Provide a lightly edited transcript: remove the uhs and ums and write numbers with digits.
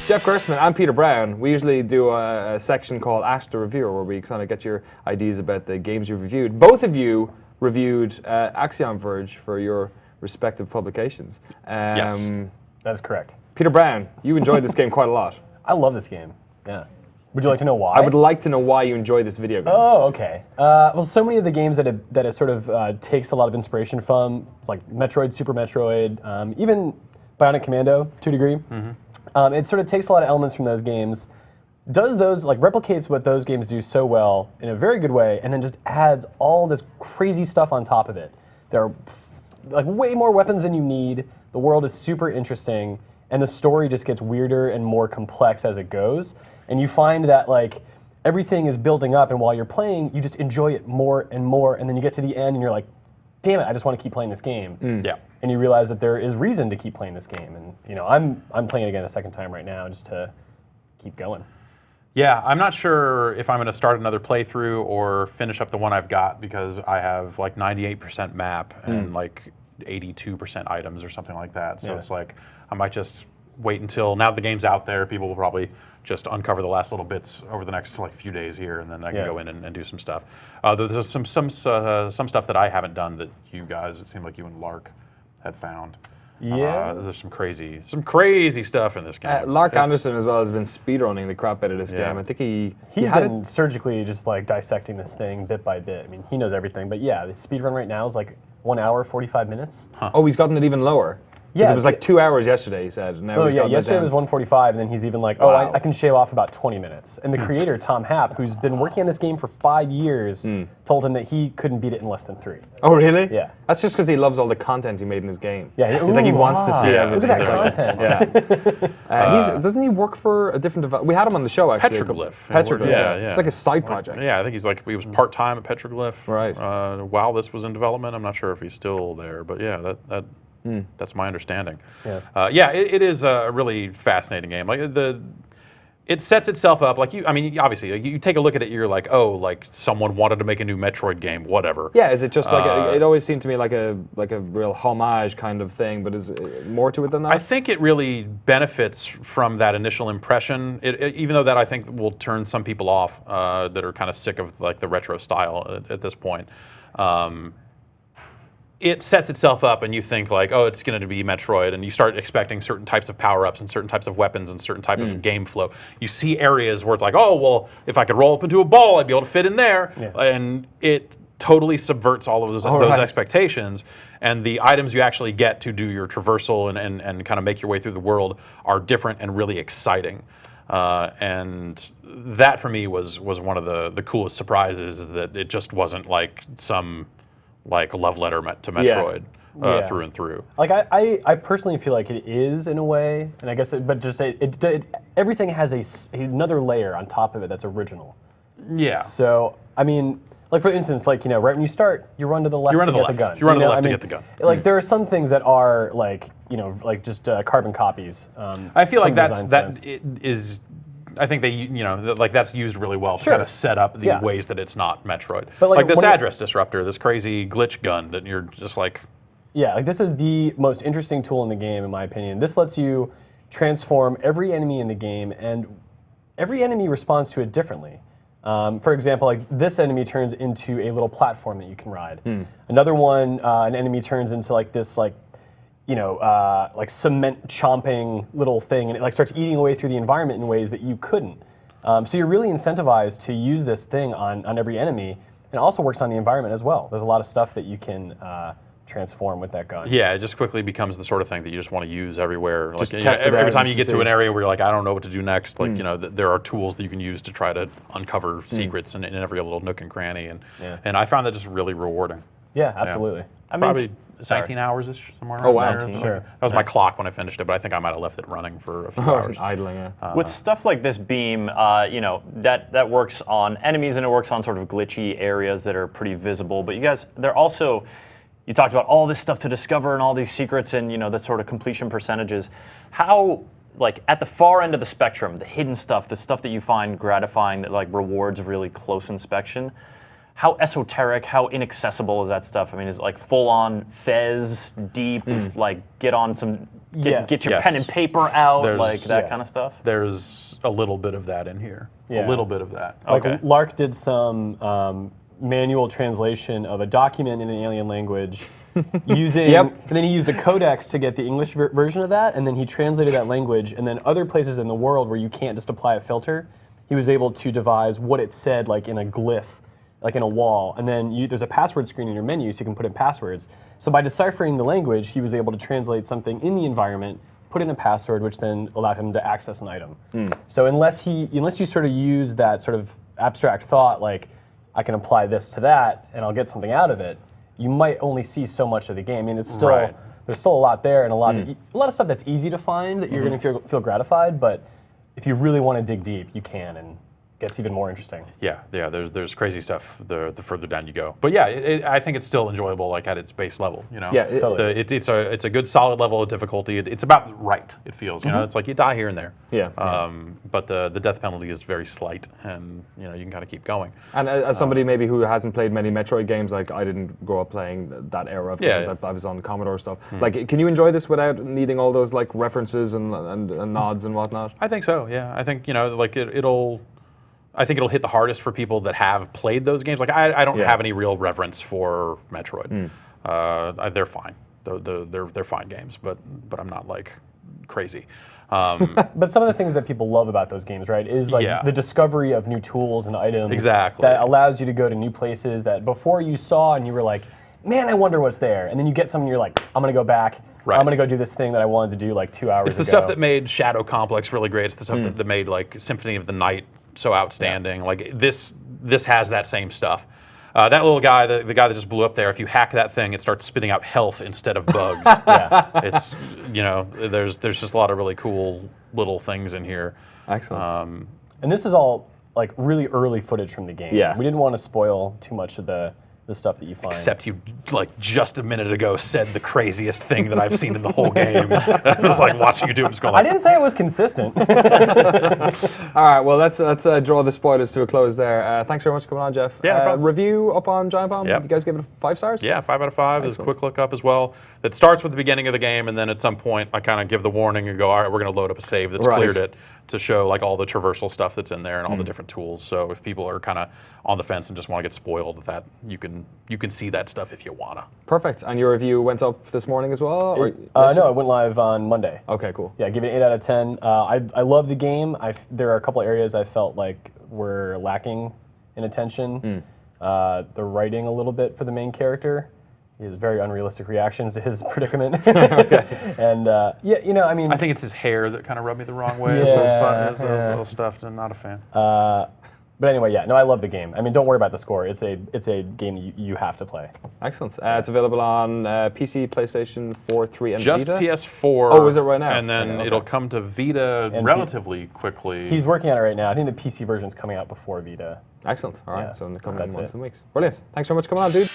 Jeff Gerstmann and Peter Brown. We usually do a section called Ask the Reviewer, where we kind of get your ideas about the games you've reviewed. Both of you reviewed Axiom Verge for your respective publications. Yes, that's correct. Peter Brown, you enjoyed this game quite a lot. I love this game. Yeah. Would you like to know why? I would like to know why you enjoy this video game. Oh, okay. Well, so many of the games that it sort of takes a lot of inspiration from, like Metroid, Super Metroid, even Bionic Commando to a degree. It sort of takes a lot of elements from those games, does those, like replicates what those games do so well in a very good way, and then just adds all this crazy stuff on top of it. There are like way more weapons than you need. The world is super interesting, and the story just gets weirder and more complex as it goes. And you find that like everything is building up, and while you're playing, you just enjoy it more and more, and then you get to the end and you're like, damn it, I just want to keep playing this game. Yeah. And you realize that there is reason to keep playing this game. And you know, I'm playing it again a second time right now just to keep going. Yeah, I'm not sure if I'm going to start another playthrough or finish up the one I've got, because I have like 98% map and like 82% items or something like that. So it's like I might just wait until now the game's out there. People will probably just uncover the last little bits over the next like few days here, and then I can go in and do some stuff. There's some stuff that I haven't done that you guys, it seemed like you and Lark had found. Yeah. There's some crazy stuff in this game. Lark Anderson as well has been speedrunning the crap out of this game. I think he's been surgically just like dissecting this thing bit by bit. I mean, he knows everything, but yeah, the speedrun right now is like 1 hour, 45 minutes. Oh, he's gotten it even lower. Yeah, it was like 2 hours yesterday, he said. Now he's gotten yesterday it was 145, and then he's even like, oh, I can shave off about 20 minutes. And the creator, Tom Happ, who's been working on this game for 5 years, told him that he couldn't beat it in less than 3. Oh, really? Yeah. That's just because he loves all the content he made in his game. Yeah, he's like, he wants to see everything. Look at that content. Doesn't he work for a different developer? We had him on the show, actually. Petroglyph. Yeah. It's like a side project. Yeah, I think he was part-time at Petroglyph. Right. While this was in development. I'm not sure if he's still there, but yeah, that's my understanding. Yeah, it is a really fascinating game. Like it sets itself up like obviously you take a look at it, you're like, oh, like someone wanted to make a new Metroid game, whatever. Yeah, is it just like it always seemed to me like a real homage kind of thing, but is it more to it than that? I think it really benefits from that initial impression. Even though that I think will turn some people off that are kind of sick of like the retro style at this point. It sets itself up, and you think like, oh, it's going to be Metroid, and you start expecting certain types of power-ups and certain types of weapons and certain type of game flow. You see areas where it's like, oh, well, if I could roll up into a ball, I'd be able to fit in there, and it totally subverts all of those expectations. And the items you actually get to do your traversal and kind of make your way through the world are different and really exciting. And that for me was one of the coolest surprises, is that it just wasn't like some like a love letter to Metroid through and through. Like I personally feel like it is in a way, and I guess, but just everything has another layer on top of it that's original. Yeah. So I mean, like for instance, like right when you start, you run to the left to get the gun. You run to the left to get the gun. Like there are some things that are like like just carbon copies. I feel like that is. I think they, like that's used really well to kind of set up the ways that it's not Metroid. But like this address disruptor, this crazy glitch gun that you're just like... Yeah, like this is the most interesting tool in the game, in my opinion. This lets you transform every enemy in the game, and every enemy responds to it differently. For example, like this enemy turns into a little platform that you can ride. Another one, an enemy turns into like this like cement chomping little thing, and it like starts eating away through the environment in ways that you couldn't. So you're really incentivized to use this thing on every enemy, and it also works on the environment as well. There's a lot of stuff that you can transform with that gun. Yeah, it just quickly becomes the sort of thing that you just want to use everywhere. Like every time you get to an area where you're like, I don't know what to do next, like there are tools that you can use to try to uncover secrets in every little nook and cranny, and I found that just really rewarding. Yeah, absolutely. I mean, probably 19 hours-ish, somewhere around there. 19, sure. That was my clock when I finished it, but I think I might have left it running for a few hours. Idling, yeah. With stuff like this beam, that works on enemies, and it works on sort of glitchy areas that are pretty visible. But you guys, you talked about all this stuff to discover and all these secrets and the sort of completion percentages. How, like at the far end of the spectrum, the hidden stuff, the stuff that you find gratifying, that like rewards really close inspection, how esoteric, how inaccessible is that stuff? I mean, is it like full on Fez, deep, like get on some, get your pen and paper out, like that kind of stuff? There's a little bit of that in here. Yeah. A little bit of that. Like Okay. Lark did some manual translation of a document in an alien language using, and then he used a codex to get the English version of that, and then he translated that language, and then other places in the world where you can't just apply a filter, he was able to devise what it said like in a glyph, like in a wall, and then there's a password screen in your menu so you can put in passwords. So by deciphering the language, he was able to translate something in the environment, put in a password, which then allowed him to access an item. So unless you sort of use that sort of abstract thought, like I can apply this to that and I'll get something out of it, you might only see so much of the game. I mean, it's still there's still a lot there and a lot of stuff that's easy to find that you're going to feel gratified, but if you really want to dig deep, you can, and it gets even more interesting. Yeah. There's crazy stuff the further down you go. But yeah, I think it's still enjoyable, like at its base level. You know. Yeah, totally. It's a good solid level of difficulty. It's about right. It feels. You know, it's like you die here and there. Yeah. But the death penalty is very slight, and you know you can kind of keep going. And as somebody maybe who hasn't played many Metroid games, like I didn't grow up playing that era of games. I was on Commodore stuff. Like, can you enjoy this without needing all those like references and nods and whatnot? I think so. Yeah. I think like I think it'll hit the hardest for people that have played those games. Like I don't have any real reverence for Metroid. They're fine. They're fine games, but I'm not like crazy. But some of the things that people love about those games, right, is like the discovery of new tools and items that allows you to go to new places that before you saw and you were like, man, I wonder what's there. And then you get something and you're like, I'm going to go back. I'm going to go do this thing that I wanted to do like 2 hours ago. It's the stuff that made Shadow Complex really great. It's the stuff that made like Symphony of the Night so outstanding. Like this has that same stuff. That little guy, the guy that just blew up there, if you hack that thing, it starts spitting out health instead of bugs. It's, you know, there's just a lot of really cool little things in here. Excellent. And this is all like really early footage from the game. Yeah. We didn't want to spoil too much of the stuff that you find. Except you, like, just a minute ago said the craziest thing that I've seen in the whole game. I was like watching you do it, just going like, I didn't say it was consistent. All right, well, let's draw the spoilers to a close there. Thanks very much for coming on, Jeff. Yeah, no problem. Review up on Giant Bomb. Yep. You guys give it 5 stars? Yeah, 5 out of 5. There's a quick look up as well. It starts with the beginning of the game, and then at some point I kind of give the warning and go, all right, we're going to load up a save that's cleared it to show like all the traversal stuff that's in there and all the different tools. So if people are kind of on the fence and just want to get spoiled, that you can see that stuff if you wanna. Perfect. And your review went up this morning as well? Or No, it went live on Monday. Okay, cool. Yeah, give it an 8 out of 10. I love the game. There are a couple areas I felt like were lacking in attention. The writing a little bit for the main character. He has very unrealistic reactions to his predicament. And yeah, you know, I mean, I think it's his hair that kind of rubbed me the wrong way. Yeah, His little stuff. I'm not a fan. but anyway, yeah, no, I love the game. I mean, don't worry about the score. It's a game you have to play. Excellent. It's available on PC, PlayStation 4, 3, and Just Vita? PS4. Oh, is it right now? And then Okay. it'll come to Vita relatively quickly. He's working on it right now. I think the PC version's coming out before Vita. Excellent. All right, Yeah, so in the coming that's months it. and weeks. Brilliant. Thanks so much for coming on, dude.